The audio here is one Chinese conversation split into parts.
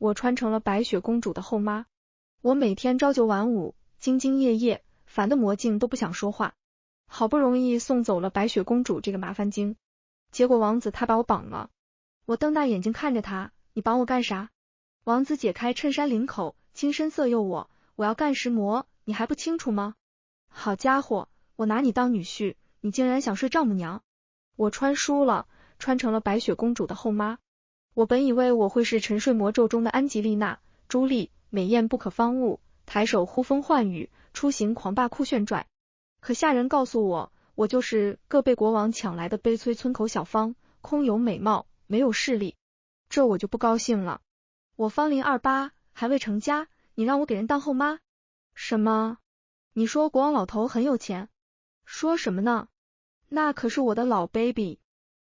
我穿成了白雪公主的后妈。我每天朝九晚五，兢兢业业，烦得魔镜都不想说话。好不容易送走了白雪公主这个麻烦精，结果王子他把我绑了。我瞪大眼睛看着他，你绑我干啥？王子解开衬衫领口，轻声色诱我要干石魔，你还不清楚吗？好家伙，我拿你当女婿，你竟然想睡丈母娘。我穿输了，穿成了白雪公主的后妈。我本以为我会是沉睡魔咒中的安吉丽娜、朱莉，美艳不可方物，抬手呼风唤雨，出行狂霸酷炫拽。可下人告诉我，我就是个被国王抢来的悲催村口小芳，空有美貌，没有势力。这我就不高兴了。我芳龄28，还未成家，你让我给人当后妈？什么？你说国王老头很有钱？说什么呢？那可是我的老 baby。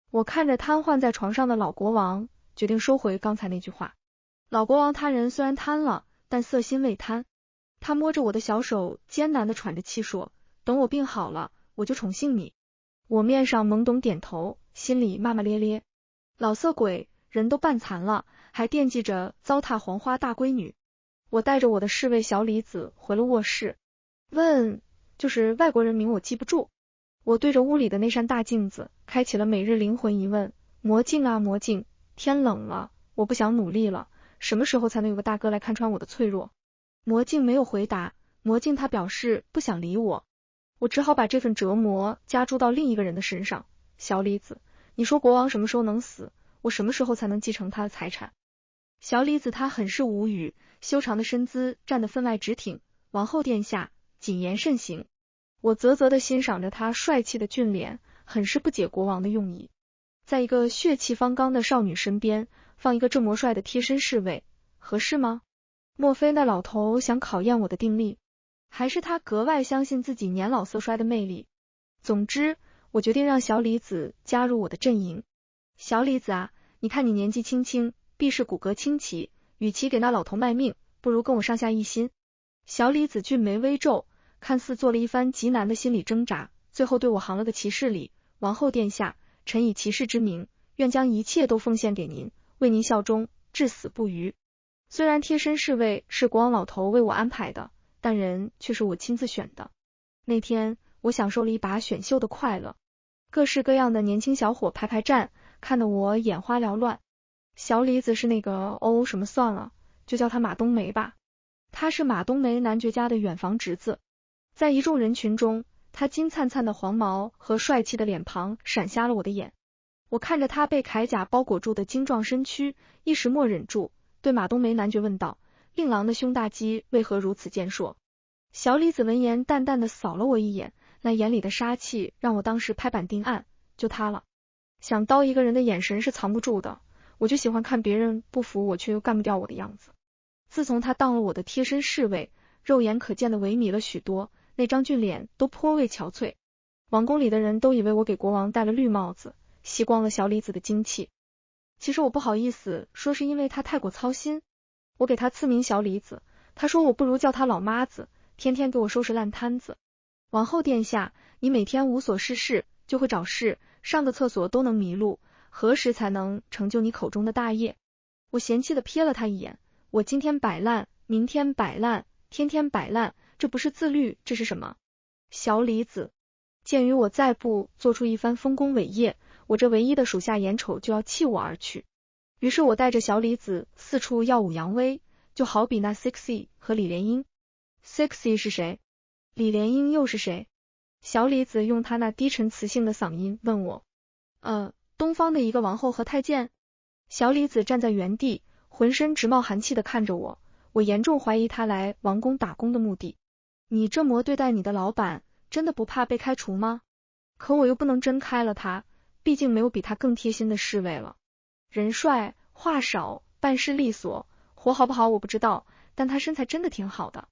我看着瘫痪在床上的老国王，决定收回刚才那句话。老国王他人虽然瘫了，但色心未瘫。他摸着我的小手，艰难地喘着气说，等我病好了，我就宠幸你。我面上懵懂点头，心里骂骂咧咧。老色鬼，人都半残了，还惦记着糟蹋黄花大闺女。我带着我的侍卫小李子回了卧室。就是外国人名我记不住。我对着屋里的那扇大镜子，开启了每日灵魂疑问。魔镜啊魔镜，天冷了，我不想努力了，什么时候才能有个大哥来看穿我的脆弱？魔镜没有回答，魔镜他表示不想理我。我只好把这份折磨加诸到另一个人的身上。小李子，你说国王什么时候能死？我什么时候才能继承他的财产？小李子他很是无语，修长的身姿站得分外直挺。王后殿下，谨言慎行。我啧啧地欣赏着他帅气的俊脸，很是不解国王的用意。在一个血气方刚的少女身边，放一个这么帅的贴身侍卫，合适吗？莫非那老头想考验我的定力？还是他格外相信自己年老色衰的魅力？总之，我决定让小李子加入我的阵营。小李子啊，你看你年纪轻轻，必是骨骼清奇，与其给那老头卖命，不如跟我上下一心。小李子俊眉微皱，看似做了一番极难的心理挣扎，最后对我行了个骑士礼。王后殿下，臣以骑士之名，愿将一切都奉献给您，为您效忠，至死不渝。虽然贴身侍卫是国王老头为我安排的，但人却是我亲自选的。那天我享受了一把选秀的快乐，各式各样的年轻小伙排站，看得我眼花缭乱。小李子是那个什么算了，就叫他马冬梅吧。他是马冬梅男爵家的远房侄子。在一众人群中，他金灿灿的黄毛和帅气的脸庞闪瞎了我的眼。我看着他被铠甲包裹住的精壮身躯，一时莫忍住，对马冬梅男爵问道，令郎的胸大肌为何如此健硕？小李子闻言淡淡的扫了我一眼，那眼里的杀气让我当时拍板定案，就他了。想刀一个人的眼神是藏不住的，我就喜欢看别人不服我却又干不掉我的样子。自从他当了我的贴身侍卫，肉眼可见的萎靡了许多，那张俊脸都颇为憔悴。王宫里的人都以为我给国王戴了绿帽子，吸光了小李子的精气。其实我不好意思说，是因为他太过操心。我给他赐名小李子，他说我不如叫他老妈子，天天给我收拾烂摊子。王后殿下，你每天无所事事，就会找事，上个厕所都能迷路，何时才能成就你口中的大业？我嫌弃的瞥了他一眼，我今天摆烂，明天摆烂，天天摆烂，这不是自律，这是什么？小李子，鉴于我再不做出一番丰功伟业，我这唯一的属下眼瞅就要弃我而去。于是我带着小李子四处耀武扬威，就好比那 Sexy 和李莲英。Sexy 是谁？李莲英又是谁？小李子用他那低沉磁性的嗓音问我。东方的一个王后和太监。小李子站在原地，浑身直冒寒气的看着我，我严重怀疑他来王宫打工的目的。你这么对待你的老板，真的不怕被开除吗？可我又不能真开了他，毕竟没有比他更贴心的侍卫了。人帅话少，办事利索，活好不好我不知道，但他身材真的挺好的，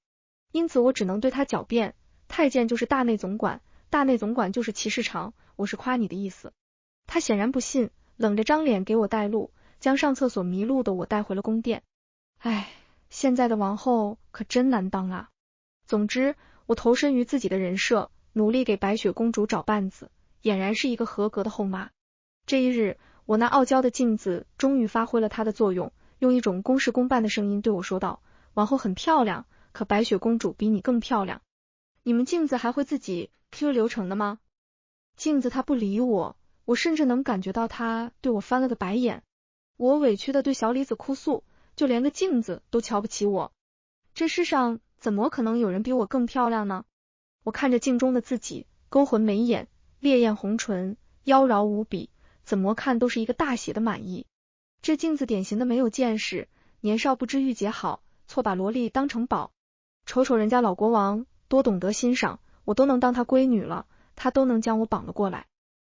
因此我只能对他狡辩，太监就是大内总管，大内总管就是骑士长，我是夸你的意思。他显然不信，冷着张脸给我带路，将上厕所迷路的我带回了宫殿。现在的王后可真难当啊。总之，我投身于自己的人设，努力给白雪公主找伴子，俨然是一个合格的后妈。这一日，我那傲娇的镜子终于发挥了它的作用，用一种公事公办的声音对我说道，王后很漂亮，可白雪公主比你更漂亮。你们镜子还会自己 Q 流程的吗？镜子她不理我，我甚至能感觉到她对我翻了个白眼。我委屈的对小李子哭诉，就连个镜子都瞧不起我。这世上怎么可能有人比我更漂亮呢？我看着镜中的自己，勾魂眉眼，烈焰红唇，妖娆无比，怎么看都是一个大写的满意。这镜子典型的没有见识，年少不知御姐好，错把萝莉当成宝。瞅瞅人家老国王，多懂得欣赏，我都能当他闺女了，他都能将我绑了过来。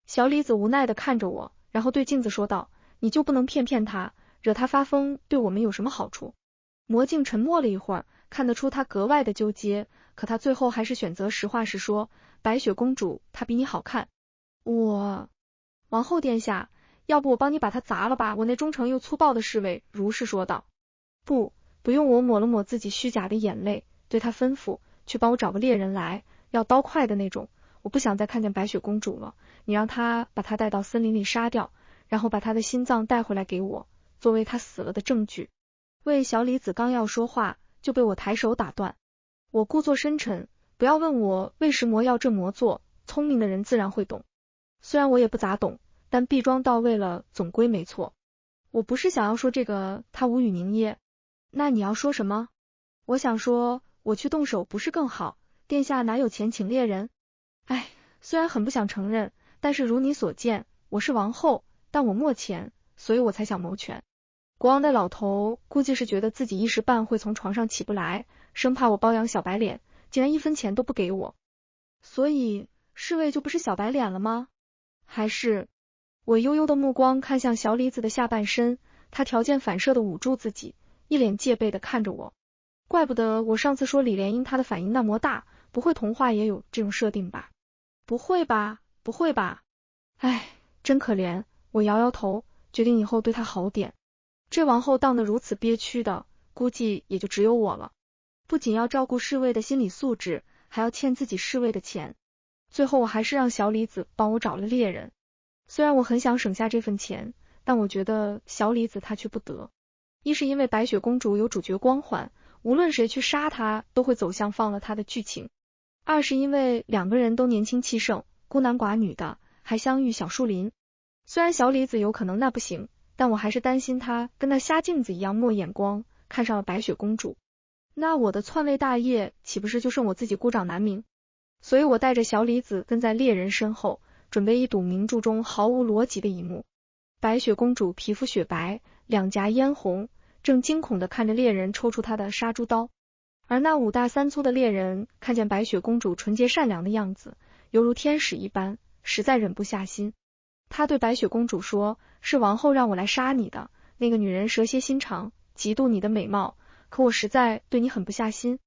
小李子无奈的看着我，然后对镜子说道，你就不能骗骗他，惹他发疯对我们有什么好处？魔镜沉默了一会儿，看得出他格外的纠结，可他最后还是选择实话实说，白雪公主她比你好看。王后殿下，要不我帮你把它砸了吧？我那忠诚又粗暴的侍卫如是说道。不用，我抹了抹自己虚假的眼泪，对他吩咐，去帮我找个猎人来，要刀快的那种，我不想再看见白雪公主了，你让他把她带到森林里杀掉，然后把她的心脏带回来给我，作为她死了的证据。魏小李子刚要说话，就被我抬手打断。我故作深沉，不要问我为什么要这么做，聪明的人自然会懂。虽然我也不咋懂，但逼装到位了总归没错。我不是想要说这个，他无语凝噎。那你要说什么？我想说，我去动手不是更好？殿下哪有钱请猎人？虽然很不想承认，但是如你所见，我是王后，但我没钱，所以我才想谋权。国王的老头估计是觉得自己一时半会从床上起不来，生怕我包养小白脸，竟然1分钱都不给我。所以侍卫就不是小白脸了吗？还是……我悠悠的目光看向小李子的下半身，他条件反射的捂住自己，一脸戒备的看着我。怪不得我上次说李莲英她的反应那么大，不会童话也有这种设定吧？不会吧？真可怜。我摇摇头，决定以后对她好点。这王后当得如此憋屈的，估计也就只有我了。不仅要照顾侍卫的心理素质，还要欠自己侍卫的钱。最后我还是让小李子帮我找了猎人。虽然我很想省下这份钱，但我觉得小李子他却不得。一是因为白雪公主有主角光环，无论谁去杀她都会走向放了她的剧情。二是因为两个人都年轻气盛，孤男寡女的，还相遇小树林。虽然小李子有可能那不行，但我还是担心他跟那瞎镜子一样没眼光，看上了白雪公主。那我的篡位大业岂不是就剩我自己孤掌难鸣？所以我带着小李子跟在猎人身后，准备一睹名著中毫无逻辑的一幕。白雪公主皮肤雪白，两颊嫣红，正惊恐地看着猎人抽出她的杀猪刀。而那5大3粗的猎人看见白雪公主纯洁善良的样子，犹如天使一般，实在忍不下心。他对白雪公主说，是王后让我来杀你的，那个女人蛇蝎心肠，嫉妒你的美貌，可我实在对你狠不下心。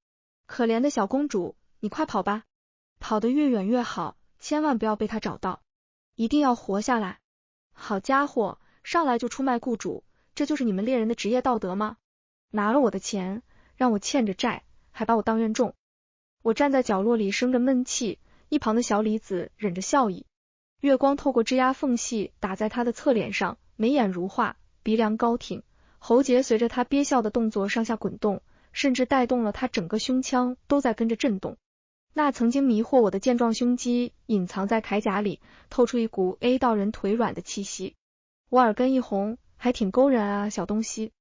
可怜的小公主，你快跑吧，跑得越远越好，千万不要被她找到，一定要活下来。好家伙，上来就出卖雇主，这就是你们猎人的职业道德吗？拿了我的钱，让我欠着债，还把我当怨种。我站在角落里生着闷气，一旁的小李子忍着笑意。月光透过枝桠缝隙打在他的侧脸上，眉眼如画，鼻梁高挺，喉结随着他憋笑的动作上下滚动，甚至带动了他整个胸腔都在跟着震动。那曾经迷惑我的健壮胸肌隐藏在铠甲里，透出一股 A 到人腿软的气息。我耳根一红，还挺勾人啊，小东西。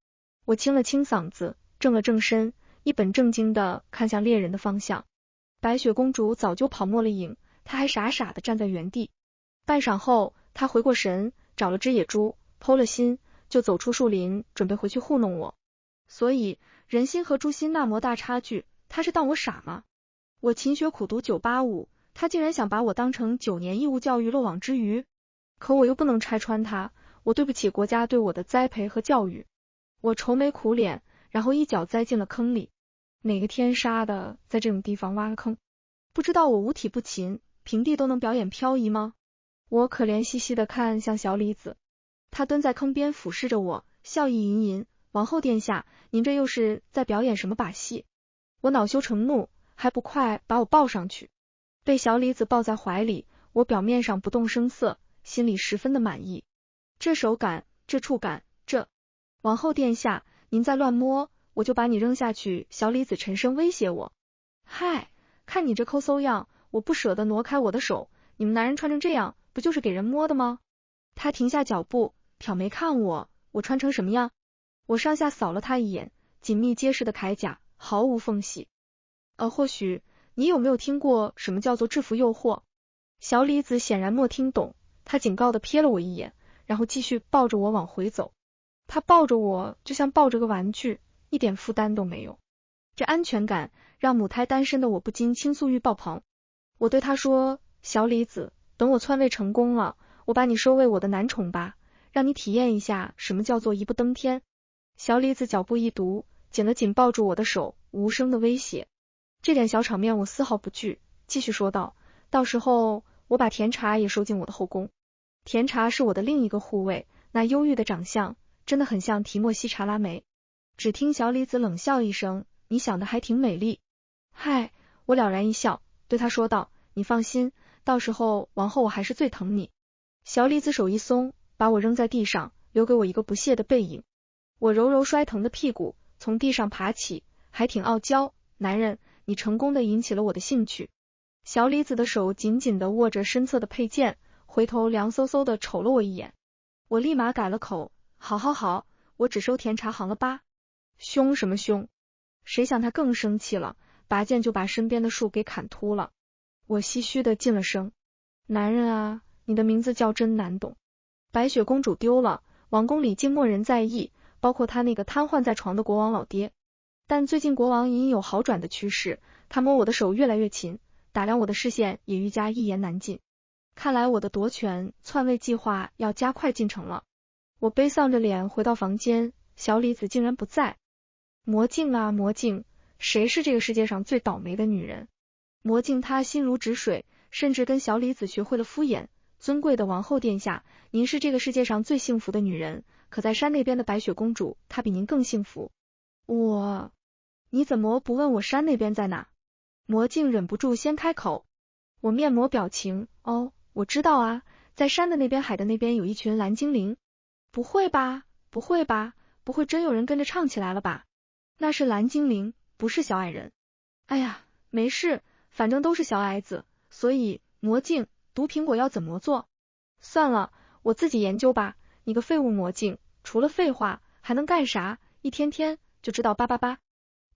我清了清嗓子，正了正身，一本正经地看向猎人的方向。白雪公主早就跑没了影，她还傻傻地站在原地。半晌后，她回过神，找了只野猪，剖了心，就走出树林，准备回去糊弄我。所以人心和猪心那么大差距，她是当我傻吗？我勤学苦读985，她竟然想把我当成9年义务教育漏网之鱼。可我又不能拆穿她，我对不起国家对我的栽培和教育。我愁眉苦脸，然后一脚栽进了坑里。哪个天杀的在这种地方挖个坑？不知道我五体不勤，平地都能表演漂移吗？我可怜兮兮地看向小李子，他蹲在坑边俯视着我，笑意盈盈。王后殿下，您这又是在表演什么把戏？我恼羞成怒，还不快把我抱上去。被小李子抱在怀里，我表面上不动声色，心里十分的满意。这手感，这触感，这……王后殿下，您再乱摸，我就把你扔下去。小李子沉声威胁我。嗨，看你这抠搜样，我不舍得挪开我的手，你们男人穿成这样，不就是给人摸的吗？他停下脚步，挑眉看我，我穿成什么样？我上下扫了他一眼，紧密结实的铠甲，毫无缝隙。或许你有没有听过什么叫做制服诱惑？小李子显然没听懂，他警告的瞥了我一眼，然后继续抱着我往回走。他抱着我就像抱着个玩具，一点负担都没有。这安全感让母胎单身的我不禁倾诉欲爆棚。我对他说，小李子，等我篡位成功了，我把你收为我的男宠吧，让你体验一下什么叫做一步登天。小李子脚步一独，紧了紧抱住我的手，无声的威胁。这点小场面我丝毫不惧，继续说道，到时候我把甜茶也收进我的后宫。甜茶是我的另一个护卫，那忧郁的长相真的很像提莫西·查拉梅。只听小李子冷笑一声，你想的还挺美丽。嗨，我了然一笑，对他说道，你放心，到时候王后我还是最疼你。小李子手一松，把我扔在地上，留给我一个不屑的背影。我揉揉摔疼的屁股，从地上爬起，还挺傲娇，男人，你成功的引起了我的兴趣。小李子的手紧紧的握着身侧的佩剑，回头凉飕飕的瞅了我一眼。我立马改了口，好，我只收甜茶行了吧。凶什么凶？谁想他更生气了，拔剑就把身边的树给砍秃了。我唏嘘的噤了声，男人啊，你的名字叫真难懂。白雪公主丢了，王宫里竟没人在意，包括他那个瘫痪在床的国王老爹。但最近国王隐有好转的趋势，他摸我的手越来越勤，打量我的视线也愈加一言难尽。看来我的夺权篡位计划要加快进程了。我悲丧着脸回到房间，小李子竟然不在。魔镜啊魔镜，谁是这个世界上最倒霉的女人？魔镜她心如止水，甚至跟小李子学会了敷衍。尊贵的王后殿下，您是这个世界上最幸福的女人，可在山那边的白雪公主，她比您更幸福。你怎么不问我山那边在哪？魔镜忍不住先开口。我面膜表情，我知道啊，在山的那边海的那边有一群蓝精灵。不会吧，不会真有人跟着唱起来了吧？那是蓝精灵，不是小矮人。哎呀，没事，反正都是小矮子，所以魔镜，毒苹果要怎么做？算了，我自己研究吧。你个废物魔镜，除了废话还能干啥？一天天就知道叭叭叭，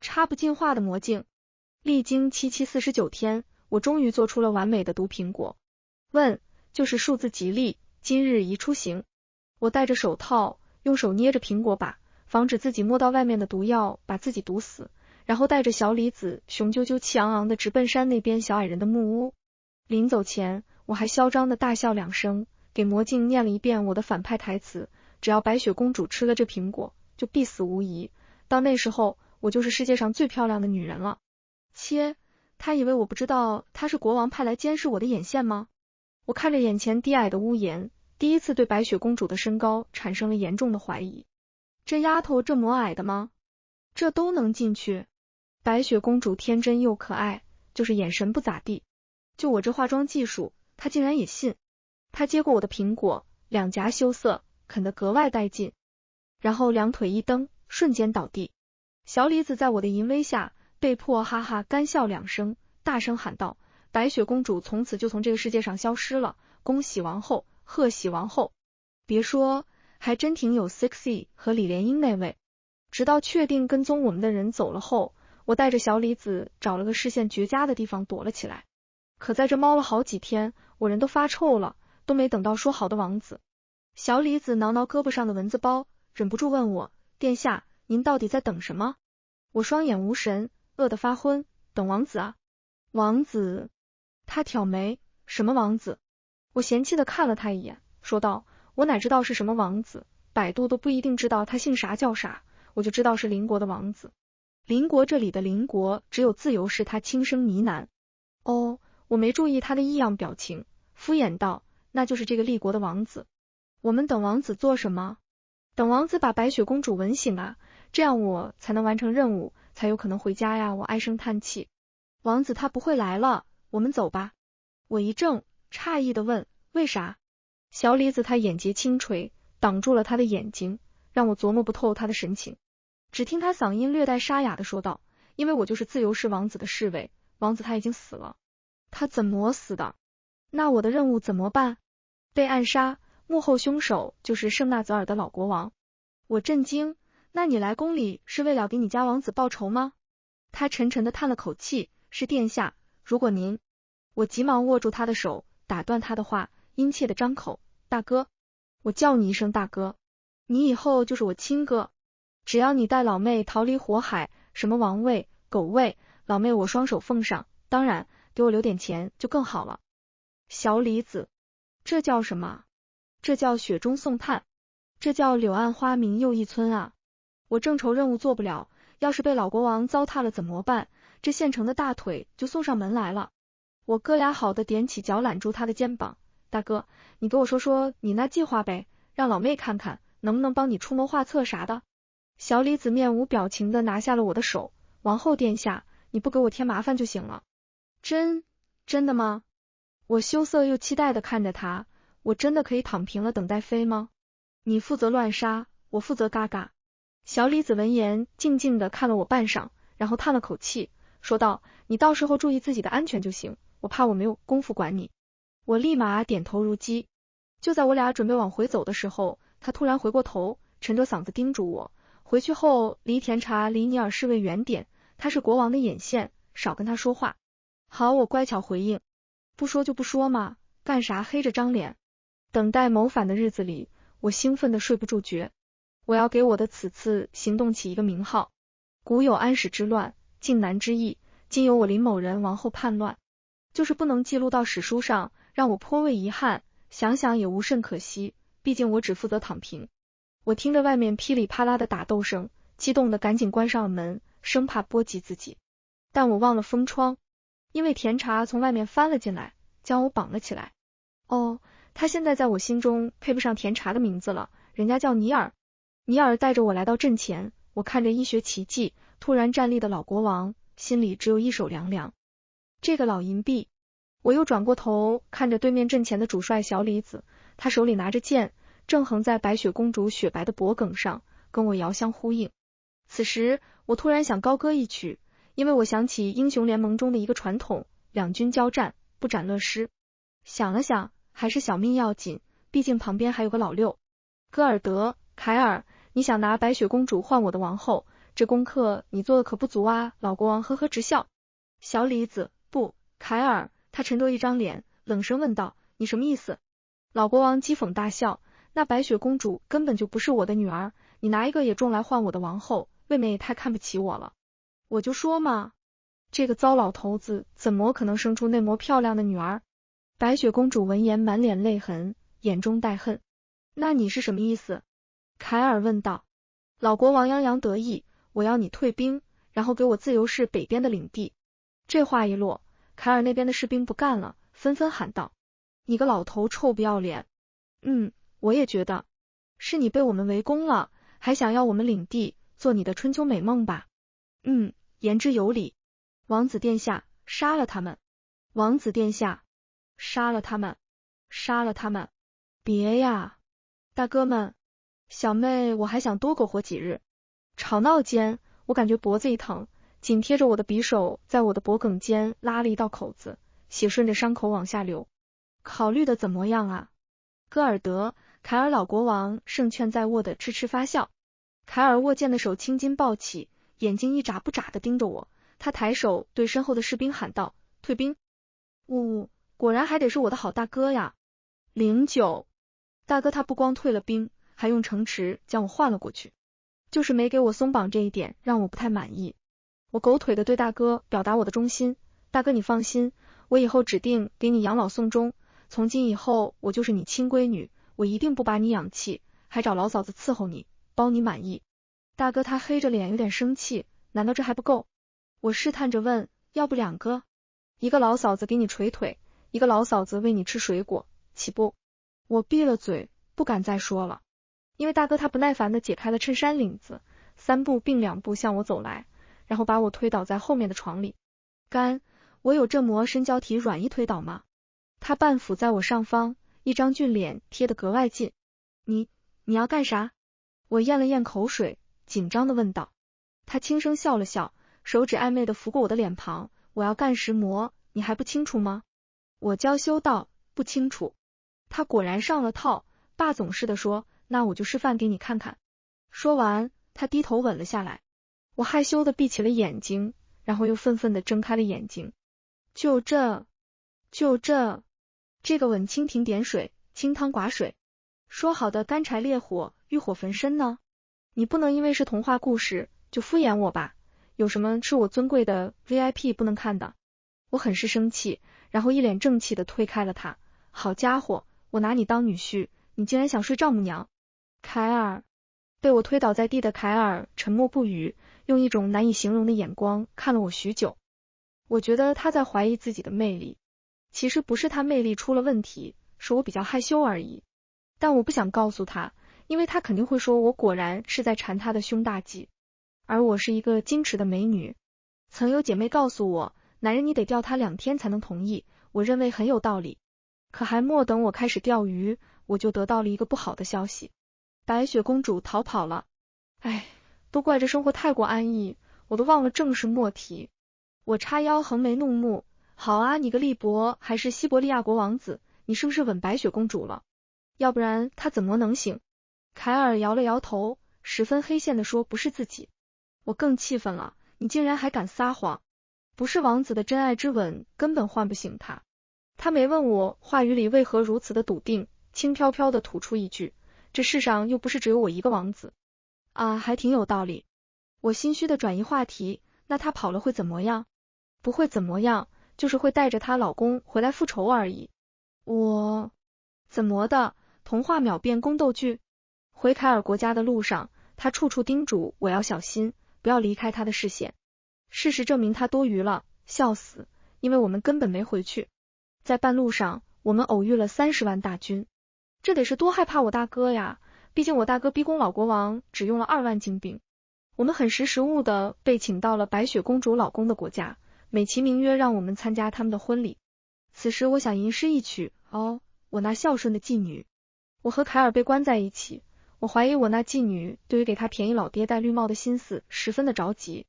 插不进话的魔镜。历经749天，我终于做出了完美的毒苹果。问，就是数字吉利，今日宜出行。我戴着手套，用手捏着苹果把，防止自己摸到外面的毒药把自己毒死，然后带着小李子雄赳赳气昂昂的直奔山那边小矮人的木屋。临走前，我还嚣张的大笑2声，给魔镜念了一遍我的反派台词，只要白雪公主吃了这苹果，就必死无疑，到那时候我就是世界上最漂亮的女人了。切，他以为我不知道他是国王派来监视我的眼线吗？我看着眼前低矮的屋檐，第一次对白雪公主的身高产生了严重的怀疑。这丫头这么矮的吗？这都能进去？白雪公主天真又可爱，就是眼神不咋地。就我这化妆技术，她竟然也信。她接过我的苹果，两颊羞涩，啃得格外带劲，然后两腿一蹬，瞬间倒地。小李子在我的淫威下被迫哈哈干笑2声，大声喊道，白雪公主从此就从这个世界上消失了，恭喜王后，贺喜王后。别说，还真挺有 sexy 和李莲英那位。直到确定跟踪我们的人走了后，我带着小李子找了个视线绝佳的地方躲了起来。可在这猫了好几天，我人都发臭了，都没等到说好的王子。小李子挠挠胳膊上的蚊子包，忍不住问我，殿下，您到底在等什么？我双眼无神，饿得发昏，等王子啊。王子？他挑眉，什么王子？我嫌弃的看了他一眼，说道，我哪知道是什么王子，百度都不一定知道他姓啥叫啥，我就知道是邻国的王子。邻国这里的邻国只有自由是他轻声呢喃。我没注意他的异样表情，敷衍道，那就是这个立国的王子。我们等王子做什么？等王子把白雪公主吻醒啊，这样我才能完成任务，才有可能回家呀。我唉声叹气。王子他不会来了，我们走吧。我一怔，诧异的问，为啥？小李子他眼睫轻垂，挡住了他的眼睛，让我琢磨不透他的神情。只听他嗓音略带沙哑的说道，因为我就是自由市王子的侍卫，王子他已经死了。他怎么死的？那我的任务怎么办？被暗杀，幕后凶手就是圣纳泽尔的老国王。我震惊，那你来宫里是为了给你家王子报仇吗？他沉沉的叹了口气，是殿下，如果您……我急忙握住他的手，打断他的话，殷切的张口，大哥，我叫你一声大哥，你以后就是我亲哥，只要你带老妹逃离火海，什么王位、狗位，老妹我双手奉上，当然给我留点钱就更好了。小李子，这叫什么？这叫雪中送炭，这叫柳暗花明又一村啊！我正愁任务做不了，要是被老国王糟蹋了怎么办？这现成的大腿就送上门来了。我哥俩好的踮起脚揽住他的肩膀，大哥，你给我说说你那计划呗，让老妹看看能不能帮你出谋划策啥的。小李子面无表情的拿下了我的手，王后殿下，你不给我添麻烦就行了。真的吗？我羞涩又期待的看着他，我真的可以躺平了等待飞吗？你负责乱杀，我负责嘎嘎。小李子闻言静静的看了我半晌，然后叹了口气，说道，你到时候注意自己的安全就行，我怕我没有功夫管你。我立马点头如鸡。就在我俩准备往回走的时候，他突然回过头，沉着嗓子叮嘱我，回去后离甜茶离尼尔侍卫远点，他是国王的眼线，少跟他说话。好，我乖巧回应，不说就不说嘛，干啥黑着张脸？等待谋反的日子里，我兴奋的睡不住觉。我要给我的此次行动起一个名号，古有安史之乱，靖难之役，今有我林某人王后叛乱，就是不能记录到史书上，让我颇为遗憾，想想也无甚可惜，毕竟我只负责躺平。我听着外面噼里啪啦的打斗声，激动的赶紧关上了门，生怕波及自己。但我忘了封窗，因为甜茶从外面翻了进来，将我绑了起来。哦，他现在在我心中配不上甜茶的名字了，人家叫尼尔。尼尔带着我来到阵前，我看着医学奇迹突然站立的老国王，心里只有一手凉凉。这个老银币。我又转过头看着对面阵前的主帅小李子，他手里拿着剑，正横在白雪公主雪白的脖颈上，跟我遥相呼应。此时我突然想高歌一曲，因为我想起英雄联盟中的一个传统，两军交战不斩乐师。想了想，还是小命要紧，毕竟旁边还有个老六。戈尔德，凯尔，你想拿白雪公主换我的王后，这功课你做的可不足啊。老国王呵呵直笑。小李子，不，凯尔，他沉着一张脸，冷声问道，你什么意思？老国王讥讽大笑，那白雪公主根本就不是我的女儿，你拿一个野种来换我的王后，未免也太看不起我了。我就说嘛，这个糟老头子怎么可能生出那么漂亮的女儿？白雪公主闻言满脸泪痕，眼中带恨。那你是什么意思？凯尔问道。老国王洋洋得意，我要你退兵，然后给我自由市北边的领地。这话一落，凯尔那边的士兵不干了，纷纷喊道，你个老头臭不要脸。我也觉得，是你被我们围攻了，还想要我们领地，做你的春秋美梦吧。言之有理。王子殿下，杀了他们。王子殿下，杀了他们，杀了他们。别呀，大哥们，小妹我还想多苟活几日。吵闹间，我感觉脖子一疼，紧贴着我的匕首在我的脖颈间拉了一道口子，血顺着伤口往下流。考虑的怎么样啊？戈尔德，凯尔老国王胜券在握的痴痴发笑。凯尔握剑的手青筋暴起，眼睛一眨不眨的盯着我，他抬手对身后的士兵喊道，退兵。果然还得是我的好大哥呀。09大哥他不光退了兵，还用城池将我换了过去，就是没给我松绑这一点让我不太满意。我狗腿的对大哥表达我的忠心，大哥你放心，我以后指定给你养老送终，从今以后我就是你亲闺女，我一定不把你养弃，还找老嫂子伺候你，包你满意。大哥他黑着脸有点生气，难道这还不够？我试探着问，要不2个？一个老嫂子给你捶腿，一个老嫂子喂你吃水果，起不？我闭了嘴，不敢再说了，因为大哥他不耐烦的解开了衬衫领子，3步并2步向我走来，然后把我推倒在后面的床里。干，我有这么身交体软一推倒吗？他半俯在我上方，一张俊脸贴得格外近。你要干啥？我咽了咽口水，紧张的问道。他轻声笑了笑，手指暧昧地拂过我的脸庞，我要干石磨，你还不清楚吗？我娇羞道，不清楚。他果然上了套，霸总似的说，那我就示范给你看看。说完，他低头吻了下来。我害羞地闭起了眼睛，然后又愤愤地睁开了眼睛。就这，这个吻蜻蜓点水，清汤寡水。说好的干柴烈火，欲火焚身呢？你不能因为是童话故事就敷衍我吧？有什么是我尊贵的 VIP 不能看的？我很是生气，然后一脸正气地推开了他。好家伙，我拿你当女婿，你竟然想睡丈母娘！凯尔，被我推倒在地的凯尔沉默不语，用一种难以形容的眼光看了我许久。我觉得他在怀疑自己的魅力，其实不是他魅力出了问题，是我比较害羞而已。但我不想告诉他，因为他肯定会说我果然是在馋他的胸大肌。而我是一个矜持的美女。曾有姐妹告诉我，男人你得钓他2天才能同意，我认为很有道理。可还没等我开始钓鱼，我就得到了一个不好的消息，白雪公主逃跑了。唉，都怪这生活太过安逸，我都忘了正事莫提。我叉腰横眉怒目，好啊，你个利伯还是西伯利亚国王子，你是不是吻白雪公主了？要不然他怎么能醒？凯尔摇了摇头，十分黑线地说，不是自己。我更气愤了，你竟然还敢撒谎！不是王子的真爱之吻，根本唤不醒他。他没问我话语里为何如此的笃定，轻飘飘地吐出一句，这世上又不是只有我一个王子。啊，还挺有道理。我心虚地转移话题，那他跑了会怎么样？不会怎么样，就是会带着她老公回来复仇而已。我怎么的？童话秒变宫斗剧？回凯尔国家的路上，他处处叮嘱我要小心，不要离开他的视线。事实证明他多余了，笑死，因为我们根本没回去。在半路上，我们偶遇了30万大军，这得是多害怕我大哥呀！毕竟我大哥逼宫老国王只用了2万精兵。我们很识时务的被请到了白雪公主老公的国家，美其名曰让我们参加他们的婚礼。此时我想吟诗一曲，我那孝顺的妓女。我和凯尔被关在一起，我怀疑我那妓女对于给他便宜老爹戴绿帽的心思十分的着急。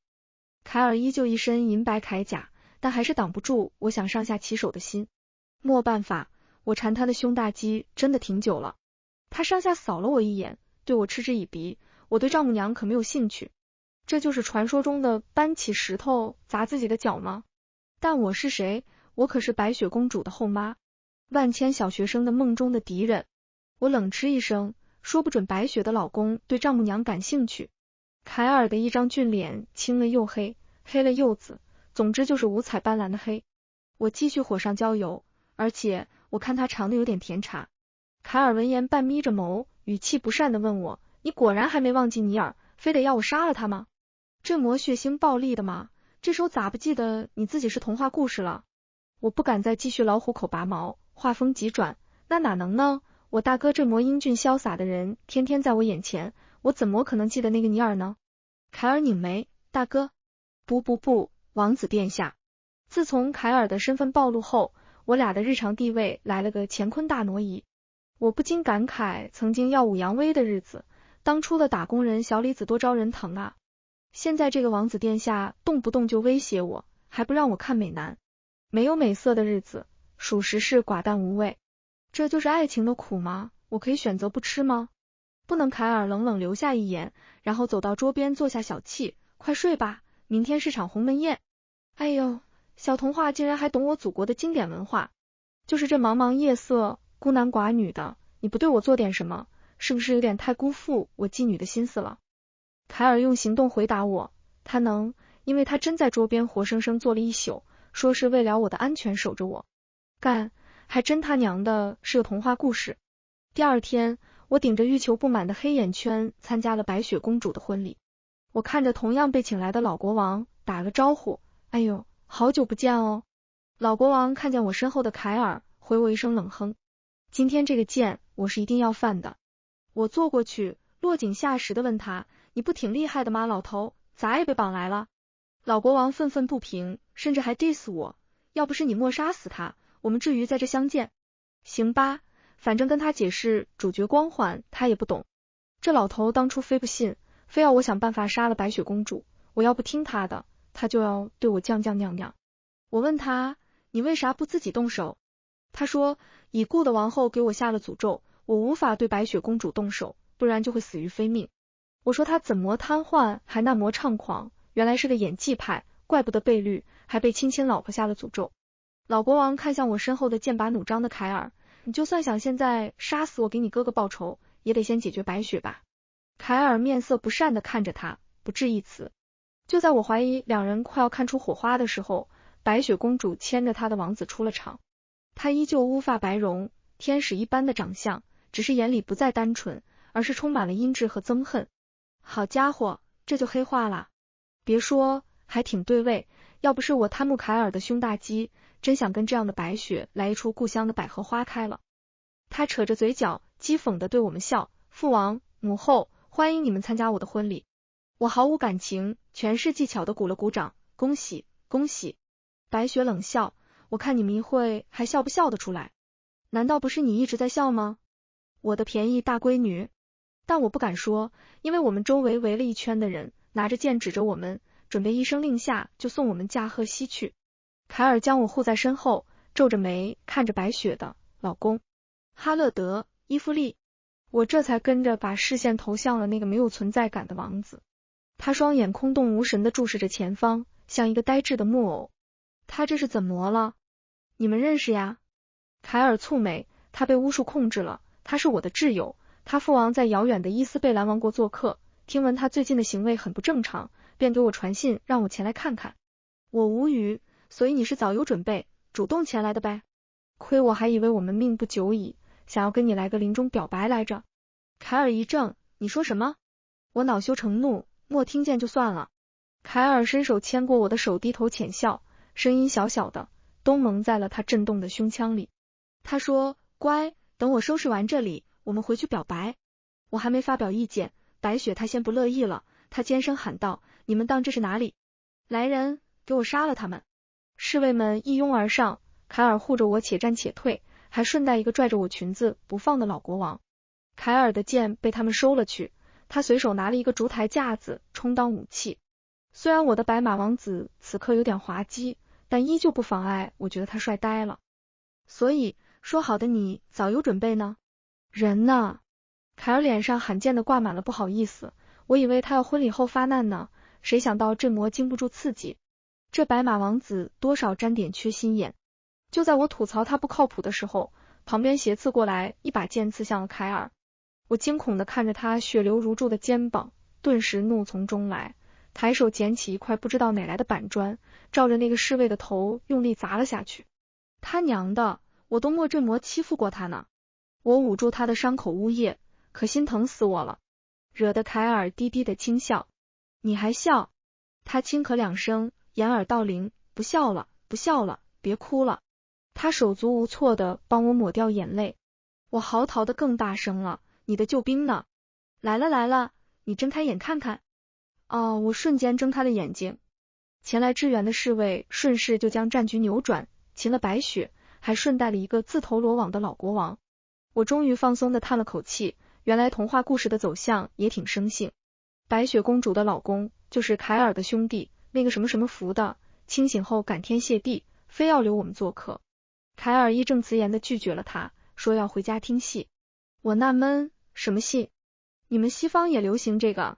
凯尔依旧一身银白铠甲，但还是挡不住我想上下其手的心。没办法，我馋他的胸大肌真的挺久了。他上下扫了我一眼，对我嗤之以鼻，我对丈母娘可没有兴趣。这就是传说中的搬起石头砸自己的脚吗？但我是谁？我可是白雪公主的后妈，万千小学生的梦中的敌人。我冷嗤一声，说不准白雪的老公对丈母娘感兴趣。凯尔的一张俊脸，青了又黑，黑了又紫，总之就是五彩斑斓的黑。我继续火上浇油，而且我看他尝的有点甜茶。凯尔闻言半眯着眸，语气不善地问我，你果然还没忘记尼尔，非得要我杀了他吗？这么血腥暴力的吗？这时候咋不记得你自己是童话故事了？我不敢再继续老虎口拔毛，话锋急转，那哪能呢？我大哥这么英俊潇洒的人天天在我眼前，我怎么可能记得那个尼尔呢？凯尔拧眉，大哥，不，王子殿下。自从凯尔的身份暴露后，我俩的日常地位来了个乾坤大挪移。我不禁感慨，曾经耀武扬威的日子，当初的打工人小李子多招人疼啊！现在这个王子殿下动不动就威胁我，还不让我看美男，没有美色的日子，属实是寡淡无味。这就是爱情的苦吗？我可以选择不吃吗？不能。凯尔冷冷留下一眼，然后走到桌边坐下小憩，快睡吧，明天是场鸿门宴。哎呦，小童话竟然还懂我祖国的经典文化。就是这茫茫夜色，孤男寡女的，你不对我做点什么，是不是有点太辜负我妓女的心思了？凯尔用行动回答我，他能，因为他真在桌边活生生坐了一宿，说是为了我的安全守着我。干，还真他娘的是个童话故事。第二天，我顶着欲求不满的黑眼圈参加了白雪公主的婚礼。我看着同样被请来的老国王，打个招呼，哎呦，好久不见哦。老国王看见我身后的凯尔，回我一声冷哼，今天这个剑我是一定要犯的。我坐过去，落井下石的问他，你不挺厉害的吗，老头，咋也被绑来了？老国王愤愤不平，甚至还 diss 我，要不是你没杀死他，我们至于在这相见？行吧，反正跟他解释主角光环他也不懂。这老头当初非不信，非要我想办法杀了白雪公主，我要不听他的，他就要对我酱酱酿酿。我问他，你为啥不自己动手？他说，已故的王后给我下了诅咒，我无法对白雪公主动手，不然就会死于非命。我说他怎么瘫痪还那么猖狂，原来是个演技派，怪不得被绿，还被亲老婆下了诅咒。老国王看向我身后的剑拔弩张的凯尔，你就算想现在杀死我给你哥哥报仇，也得先解决白雪吧。凯尔面色不善地看着他，不置一词。就在我怀疑两人快要看出火花的时候，白雪公主牵着她的王子出了场。她依旧乌发白容，天使一般的长相，只是眼里不再单纯，而是充满了阴鸷和憎恨。好家伙，这就黑化了。别说，还挺对味，要不是我贪慕凯尔的胸大肌，真想跟这样的白雪来一出故乡的百合花开了。他扯着嘴角，讥讽地对我们笑，父王、母后，欢迎你们参加我的婚礼。我毫无感情，全是技巧的鼓了鼓掌，恭喜，恭喜。白雪冷笑，我看你们一会还笑不笑得出来？难道不是你一直在笑吗？我的便宜大闺女。但我不敢说，因为我们周围围了一圈的人，拿着剑指着我们，准备一声令下就送我们驾鹤西去。凯尔将我护在身后，皱着眉看着白雪的老公哈勒德·伊芙利。我这才跟着把视线投向了那个没有存在感的王子。他双眼空洞无神地注视着前方，像一个呆滞的木偶。他这是怎么了？你们认识呀？凯尔蹙眉，他被巫术控制了，他是我的挚友，他父王在遥远的伊斯贝兰王国做客，听闻他最近的行为很不正常，便给我传信让我前来看看。我无语，所以你是早有准备，主动前来的呗？亏我还以为我们命不久矣，想要跟你来个临终表白来着。凯尔一怔，你说什么？我恼羞成怒，莫听见就算了。凯尔伸手牵过我的手，低头浅笑，声音小小的，都蒙在了他震动的胸腔里。他说，乖，等我收拾完这里，我们回去表白。我还没发表意见，白雪她先不乐意了，她尖声喊道，你们当这是哪里？来人，给我杀了他们！侍卫们一拥而上，凯尔护着我且战且退，还顺带一个拽着我裙子不放的老国王。凯尔的剑被他们收了去，他随手拿了一个烛台架子充当武器。虽然我的白马王子此刻有点滑稽，但依旧不妨碍我觉得他帅呆了。所以说好的你早有准备呢？人呢？凯尔脸上罕见的挂满了不好意思，我以为他要婚礼后发难呢，谁想到这魔经不住刺激。这白马王子多少沾点缺心眼。就在我吐槽他不靠谱的时候，旁边斜刺过来一把剑刺向了凯尔。我惊恐地看着他血流如注的肩膀，顿时怒从中来，抬手捡起一块不知道哪来的板砖，照着那个侍卫的头用力砸了下去。他娘的，我都莫这魔欺负过他呢。我捂住他的伤口呜咽，可心疼死我了，惹得凯尔低低的轻笑。你还笑？他轻咳两声，掩耳盗铃，不笑了，不笑了，别哭了。他手足无措地帮我抹掉眼泪。我嚎啕得更大声了，你的救兵呢？来了来了，你睁开眼看看。哦，我瞬间睁开了眼睛。前来支援的侍卫顺势就将战局扭转，擒了白雪，还顺带了一个自投罗网的老国王。我终于放松地叹了口气，原来童话故事的走向也挺生性。白雪公主的老公就是凯尔的兄弟，那个什么什么福的，清醒后感天谢地，非要留我们做客。凯尔义正辞严地拒绝了他，说要回家听戏。我纳闷，什么戏？你们西方也流行这个？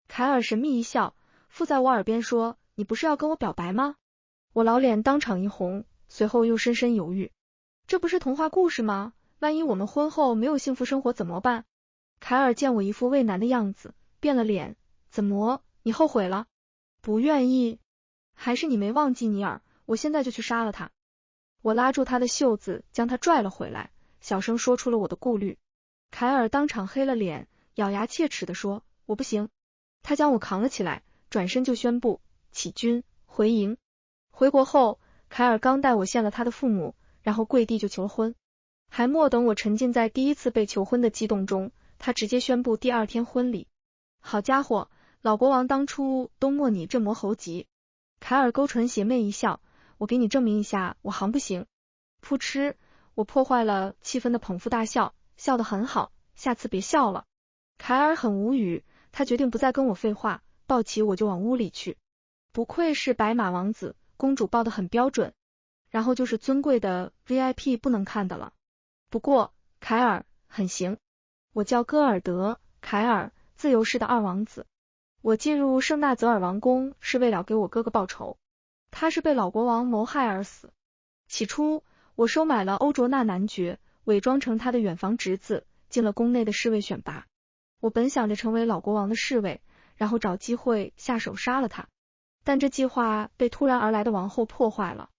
凯尔神秘一笑，附在我耳边说，你不是要跟我表白吗？我老脸当场一红，随后又深深犹豫。这不是童话故事吗？万一我们婚后没有幸福生活怎么办？凯尔见我一副畏难的样子，变了脸，怎么，你后悔了？不愿意？还是你没忘记尼尔？我现在就去杀了他。我拉住他的袖子，将他拽了回来，小声说出了我的顾虑。凯尔当场黑了脸，咬牙切齿地说，我不行。他将我扛了起来，转身就宣布起军回营。回国后，凯尔刚带我见了他的父母，然后跪地就求了婚。还莫等我沉浸在第一次被求婚的激动中，他直接宣布第二天婚礼。好家伙，老国王当初都莫你这魔猴急。凯尔勾唇邪魅一笑，我给你证明一下我行不行。噗嗤，我破坏了气氛的捧腹大笑，笑得很好，下次别笑了。凯尔很无语，他决定不再跟我废话，抱起我就往屋里去。不愧是白马王子，公主抱得很标准。然后就是尊贵的 VIP 不能看的了。不过凯尔很行，我叫戈尔德·凯尔，自由市的二王子。我进入圣纳泽尔王宫是为了给我哥哥报仇，他是被老国王谋害而死。起初我收买了欧卓纳男爵，伪装成他的远房侄子，进了宫内的侍卫选拔。我本想着成为老国王的侍卫，然后找机会下手杀了他，但这计划被突然而来的王后破坏了。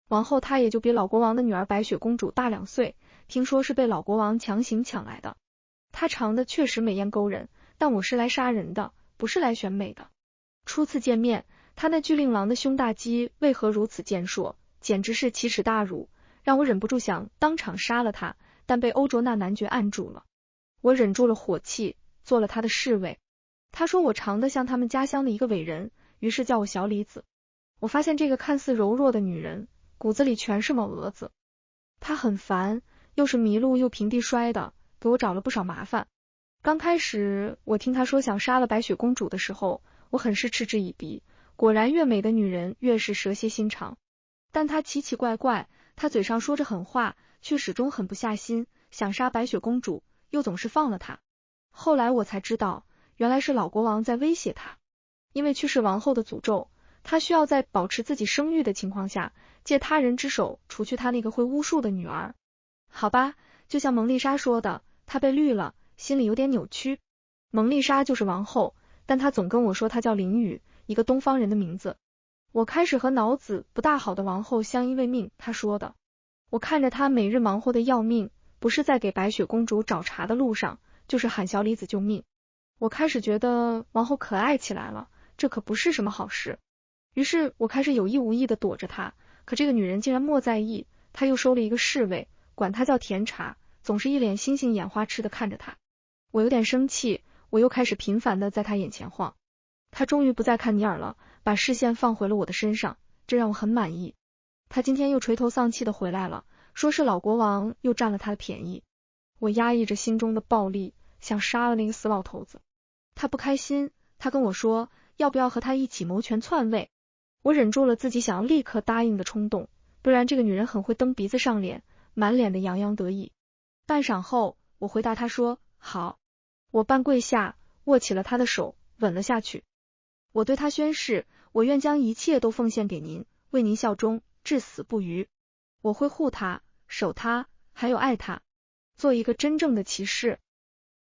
王后她也就比老国王的女儿白雪公主大2岁，听说是被老国王强行抢来的。她长得确实美艳勾人，但我是来杀人的，不是来选美的。初次见面，她那巨令郎的胸大肌为何如此健硕，简直是奇耻大辱，让我忍不住想当场杀了他，但被欧卓纳男爵按住了。我忍住了火气，做了他的侍卫。他说我长得像他们家乡的一个伟人，于是叫我小李子。我发现这个看似柔弱的女人骨子里全是某蛾子。她很烦，又是迷路又平地摔的，给我找了不少麻烦。刚开始我听她说想杀了白雪公主的时候，我很是嗤之以鼻，果然越美的女人越是蛇蝎心肠。但她奇奇怪怪，她嘴上说着狠话，却始终狠不下心，想杀白雪公主，又总是放了她。后来我才知道，原来是老国王在威胁她，因为去世王后的诅咒，他需要在保持自己声誉的情况下，借他人之手除去他那个会巫术的女儿。好吧，就像蒙丽莎说的，她被绿了，心里有点扭曲。蒙丽莎就是王后，但她总跟我说她叫林雨，一个东方人的名字。我开始和脑子不大好的王后相依为命，她说的。我看着她每日忙活的要命，不是在给白雪公主找茬的路上，就是喊小李子救命。我开始觉得王后可爱起来了，这可不是什么好事。于是我开始有意无意的躲着她，可这个女人竟然莫在意，她又收了一个侍卫，管她叫甜茶，总是一脸星星眼花痴的看着她。我有点生气，我又开始频繁的在她眼前晃。她终于不再看尼尔了，把视线放回了我的身上，这让我很满意。她今天又垂头丧气的回来了，说是老国王又占了她的便宜。我压抑着心中的暴力，想杀了那个死老头子。她不开心，她跟我说要不要和他一起谋权篡位。我忍住了自己想要立刻答应的冲动，不然这个女人很会蹬鼻子上脸，满脸的洋洋得意。半晌后，我回答她说好。我半跪下，握起了她的手，吻了下去。我对她宣誓，我愿将一切都奉献给您，为您效忠，至死不渝。我会护她，守她，还有爱她，做一个真正的骑士。